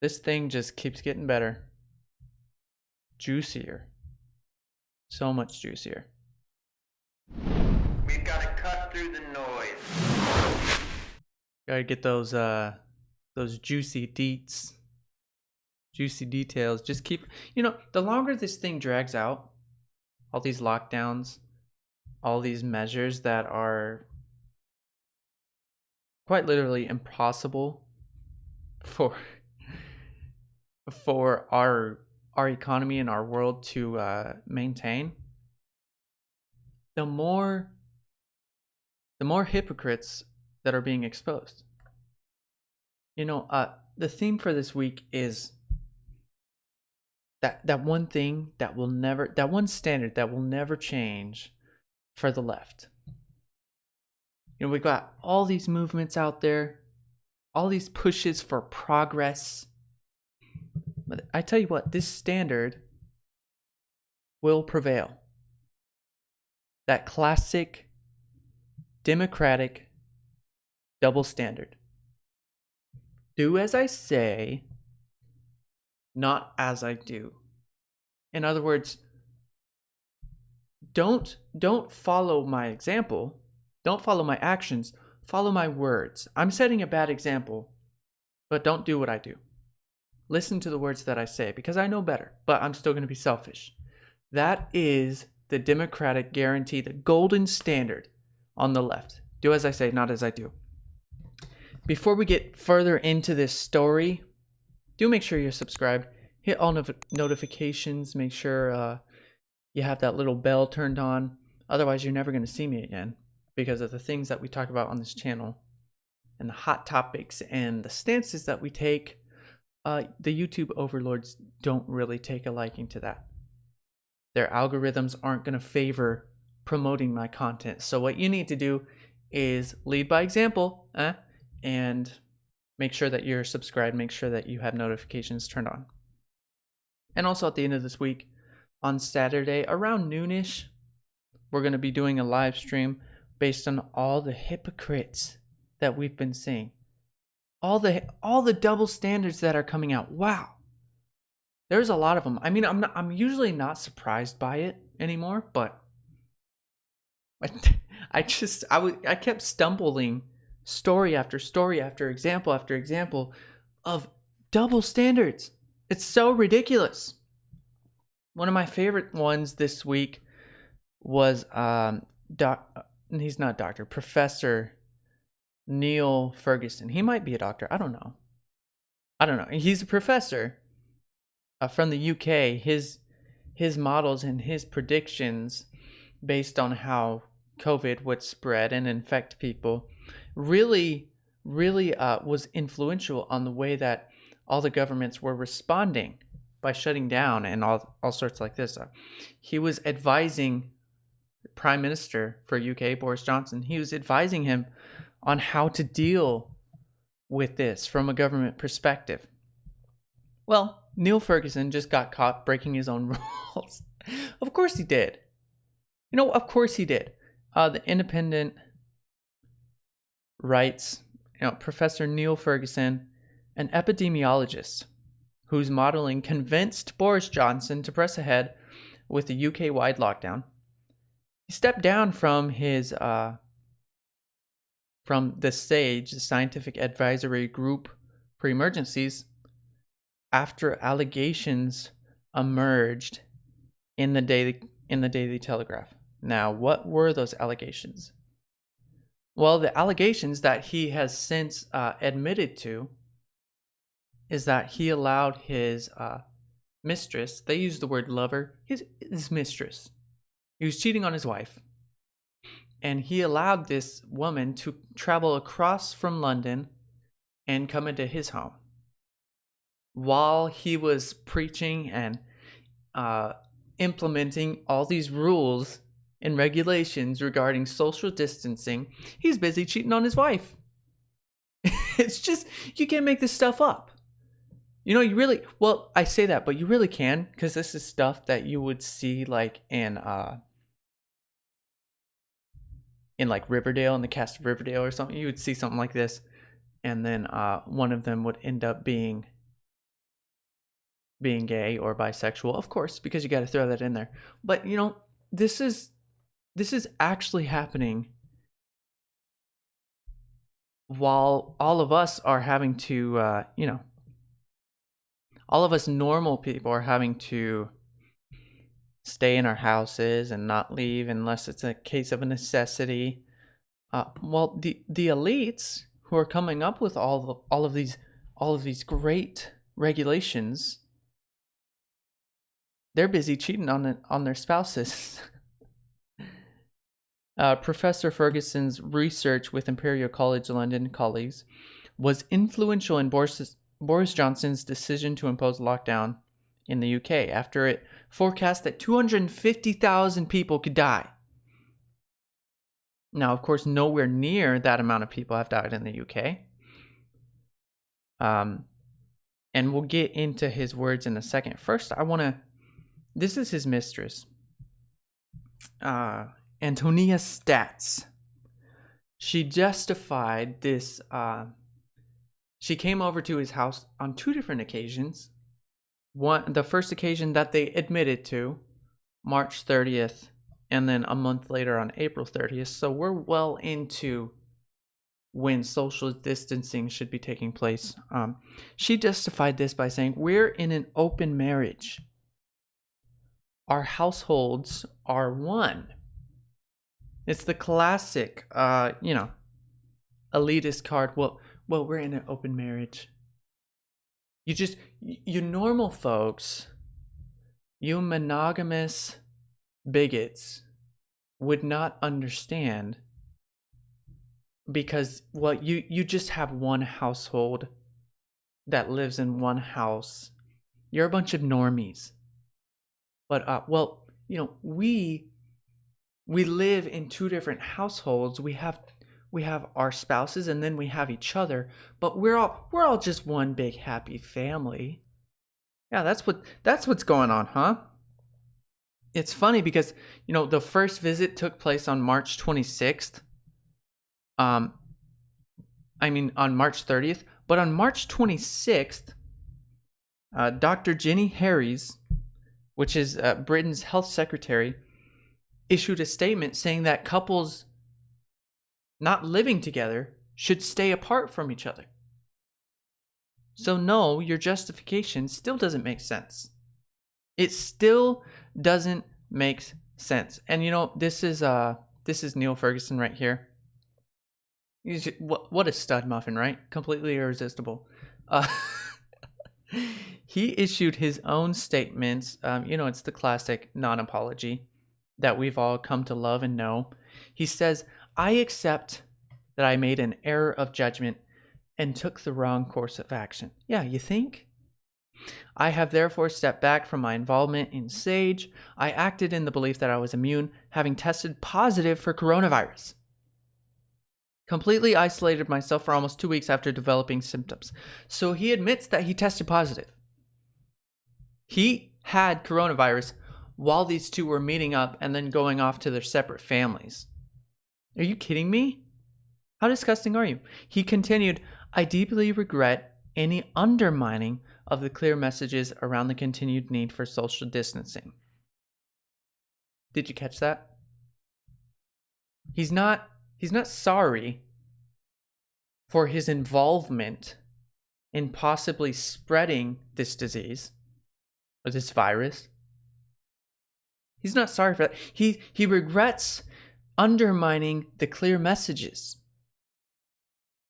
This thing just keeps getting better. Juicier. So much juicier. We've got to cut through the noise. Gotta get those juicy deets. Juicy details. Just keep, the longer this thing drags out, all these lockdowns, all these measures that are quite literally impossible for our economy and our world to maintain, the more hypocrites that are being exposed. The theme for this week is that one thing that one standard that will never change for the left. We've got all these movements out there, all these pushes for progress. But I tell you what, this standard will prevail. That classic democratic double standard. Do as I say, not as I do. In other words, don't follow my example, don't follow my actions, follow my words. I'm setting a bad example, but don't do what I do. Listen to the words that I say because I know better, but I'm still going to be selfish. That is the democratic guarantee, the golden standard on the left. Do as I say, not as I do. Before we get further into this story, do make sure you're subscribed. Hit all notifications. Make sure you have that little bell turned on. Otherwise, you're never going to see me again because of the things that we talk about on this channel and the hot topics and the stances that we take. The YouTube overlords don't really take a liking to that. Their algorithms aren't going to favor promoting my content. So what you need to do is lead by example, and make sure that you're subscribed. Make sure that you have notifications turned on. And also at the end of this week, on Saturday around noonish, we're going to be doing a live stream based on all the hypocrites that we've been seeing. All the double standards that are coming out. Wow. There's a lot of them. I mean, I'm usually not surprised by it anymore, but I kept stumbling story after story after example of double standards. It's so ridiculous. One of my favorite ones this week was he's not doctor, Professor Neil Ferguson. He might be a doctor. I don't know. He's a professor from the UK. His models and his predictions based on how COVID would spread and infect people really was influential on the way that all the governments were responding by shutting down and all sorts like this. He was advising the Prime Minister for UK, Boris Johnson. He was advising him on how to deal with this from a government perspective. Well, Neil Ferguson just got caught breaking his own rules. Of course he did. Of course he did. The Independent writes, Professor Neil Ferguson, an epidemiologist whose modeling convinced Boris Johnson to press ahead with the UK-wide lockdown. He stepped down from his from the SAGE, the Scientific Advisory Group for Emergencies, after allegations emerged in the Daily Telegraph. Now, what were those allegations? Well, the allegations that he has since admitted to is that he allowed his mistress, they use the word lover, his mistress. He was cheating on his wife. And he allowed this woman to travel across from London and come into his home while he was preaching and implementing all these rules and regulations regarding social distancing. He's busy cheating on his wife. It's just, you can't make this stuff up. I say that, but you really can, because this is stuff that you would see like in like Riverdale, in the cast of Riverdale or something. You would see something like this, and then one of them would end up being being gay or bisexual, of course, because you got to throw that in there. But this is actually happening while all of us are having to, all of us normal people are having to stay in our houses and not leave unless it's a case of a necessity. Well, the elites who are coming up with all of these great regulations, they're busy cheating on their spouses. Professor Ferguson's research with Imperial College London colleagues was influential in Boris Johnson's decision to impose lockdown in the UK after it forecast that 250,000 people could die. Now, of course, nowhere near that amount of people have died in the UK. And we'll get into his words in a second. First, this is his mistress, Antonia Stats. She justified this. She came over to his house on 2 different occasions. The first occasion that they admitted to, March 30th, and then a month later on April 30th. So we're well into when social distancing should be taking place. She justified this by saying, we're in an open marriage. Our households are one. It's the classic, elitist card. Well, we're in an open marriage. You normal folks, you monogamous bigots would not understand, because you just have one household that lives in one house. You're a bunch of normies. But we live in 2 different households. We have our spouses, and then we have each other, but we're all just one big happy family. Yeah, that's what's going on, huh? It's funny because the first visit took place on March 26th. On March 30th, but on March 26th, Dr. Jenny Harries, which is Britain's health secretary, issued a statement saying that couples not living together should stay apart from each other. So no, your justification still doesn't make sense. It still doesn't make sense. And this is Neil Ferguson right here. What a stud muffin, right? Completely irresistible. He issued his own statements. It's the classic non-apology that we've all come to love and know. He says, I accept that I made an error of judgment and took the wrong course of action. Yeah, you think? I have therefore stepped back from my involvement in SAGE. I acted in the belief that I was immune, having tested positive for coronavirus. Completely isolated myself for almost 2 weeks after developing symptoms. So he admits that he tested positive. He had coronavirus while these 2 were meeting up and then going off to their separate families. Are you kidding me? How disgusting are you? He continued, I deeply regret any undermining of the clear messages around the continued need for social distancing. Did you catch that? He's not sorry for his involvement in possibly spreading this disease or this virus. He's not sorry for that. He regrets undermining the clear messages.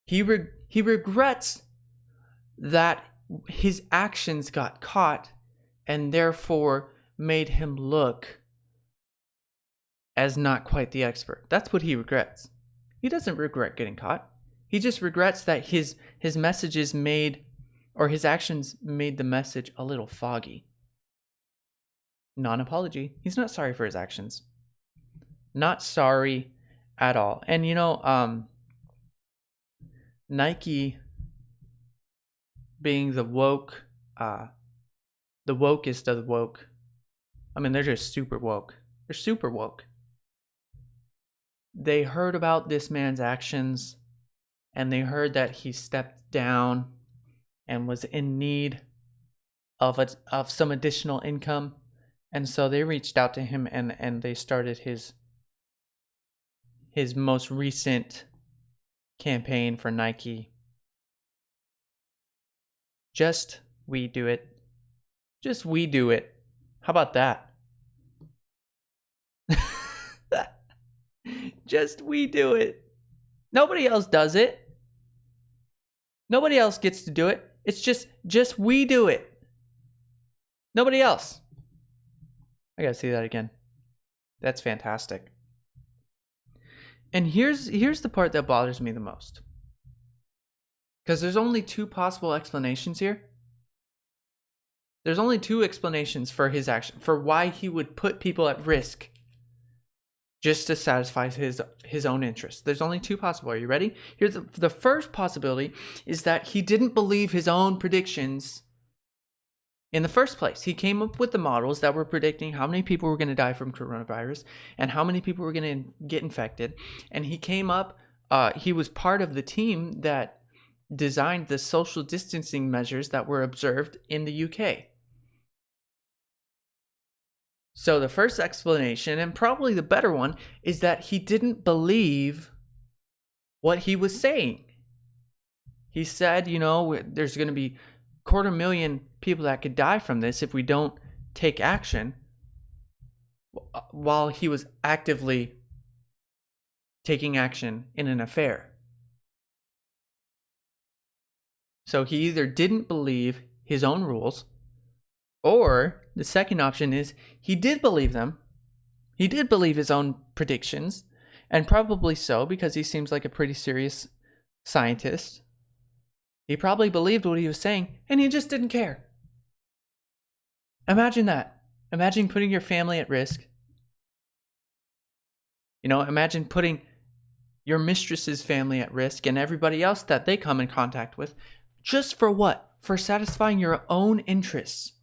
He regrets that his actions got caught and therefore made him look as not quite the expert. That's what he regrets. He doesn't regret getting caught. He just regrets that his messages made, or his actions made the message a little foggy. Non-apology. He's not sorry for his actions. Not sorry at all. And Nike being the woke, the wokest of the woke. I mean, they're just super woke. They're super woke. They heard about this man's actions, and they heard that he stepped down and was in need of some additional income, and so they reached out to him and they started his most recent campaign for Nike. Just we do it. Just we do it. How about that? Just we do it. Nobody else does it. Nobody else gets to do it. It's just we do it. Nobody else. I gotta see that again. That's fantastic. And here's the part that bothers me the most. Because there's only two possible explanations here. There's only two explanations for his action, for why he would put people at risk just to satisfy his own interests. There's only two possible. Are you ready? Here's the first possibility is that he didn't believe his own predictions in the first place. He came up with the models that were predicting how many people were going to die from coronavirus and how many people were going to get infected. And he came up, he was part of the team that designed the social distancing measures that were observed in the UK. So the first explanation, and probably the better one, is that he didn't believe what he was saying. He said, there's going to be 250,000 people that could die from this if we don't take action, while he was actively taking action in an affair. So he either didn't believe his own rules, or the second option is he did believe them. He did believe his own predictions, and probably so because he seems like a pretty serious scientist. He probably believed what he was saying, and he just didn't care. Imagine that. Imagine putting your family at risk. Imagine putting your mistress's family at risk and everybody else that they come in contact with. Just for what? For satisfying your own interests.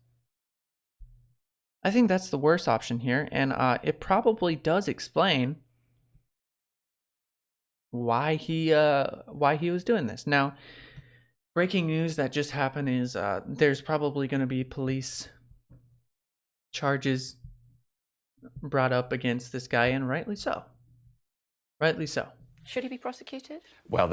I think that's the worst option here, and it probably does explain why he was doing this. Now, breaking news that just happened is there's probably going to be police charges brought up against this guy, and rightly so. Rightly so. Should he be prosecuted? Well,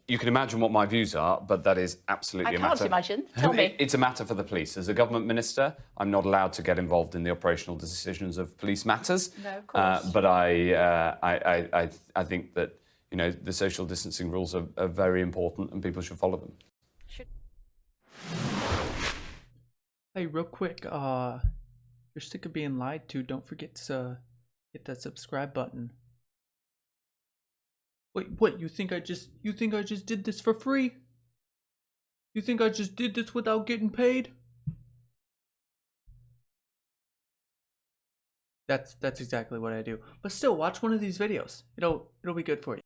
you can imagine what my views are, but that is absolutely a matter. I can't imagine. Tell me. It's a matter for the police. As a government minister, I'm not allowed to get involved in the operational decisions of police matters. No, of course. But I think that the social distancing rules are very important, and people should follow them. Hey, real quick, you're sick of being lied to, don't forget to hit that subscribe button. Wait, what? You think I just did this for free? You think I just did this without getting paid? That's exactly what I do. But still, watch one of these videos. It'll be good for you.